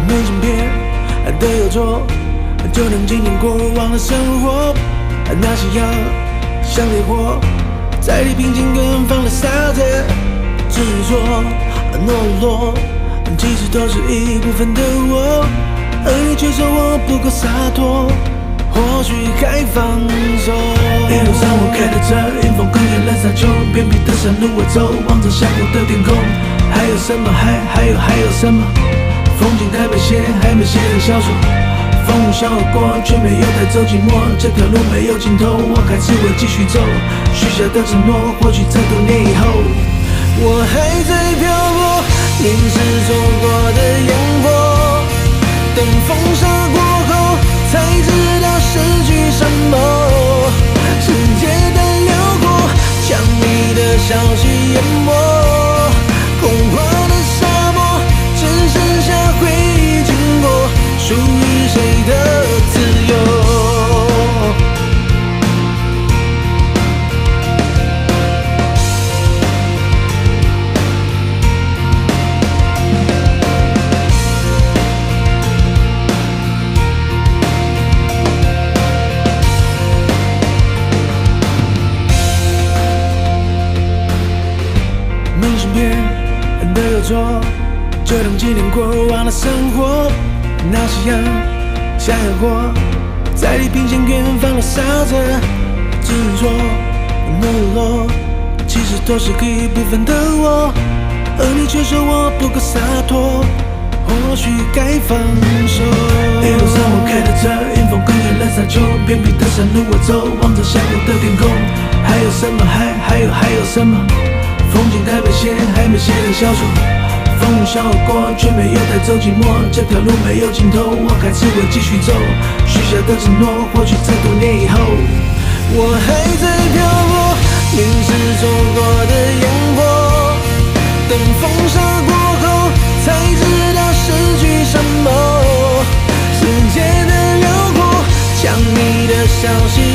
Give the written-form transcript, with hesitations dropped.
明信片的邮戳，就能纪念过往的生活。那些药像烈火，在地平线远方的撒着执着、懦弱，其实都是一部分的我，而你却说我不够洒脱。或许该放手。一路上我开着车，迎风更远了沙丘，偏僻的山路我走，望着下午的天空。还有什么？还有什么？风景太美些，还没写成小说。风呼啸而过，却没有带走寂寞。这条路没有尽头，我还是会继续走。许下的承诺，或许在多年以后，我还在漂泊，凝视错过的烟火。等风沙过后，才知道失去什么。世界的辽阔，将你的消息淹没。空旷的沙漠，只剩下回忆经过，属于谁的自由？明信片的邮戳，就能纪念过往的生活。那些样像烟火，在地平线远方的撒着执着、懦弱，其实都是一部分的我，而你却说我不够洒脱。或许该放手。一路上我开着车，迎风更远了沙丘，偏僻的山路我走，望着下午的天空。还有什么？还有什么？风景太美些，还没写成小说。风呼啸而过，却没有带走寂寞。这条路没有尽头，我还是会继续走。许下的承诺，或许在多年以后，我还在漂泊，凝视错过的烟火。等风沙过后，才知道失去什么。世界的辽阔，将你的消息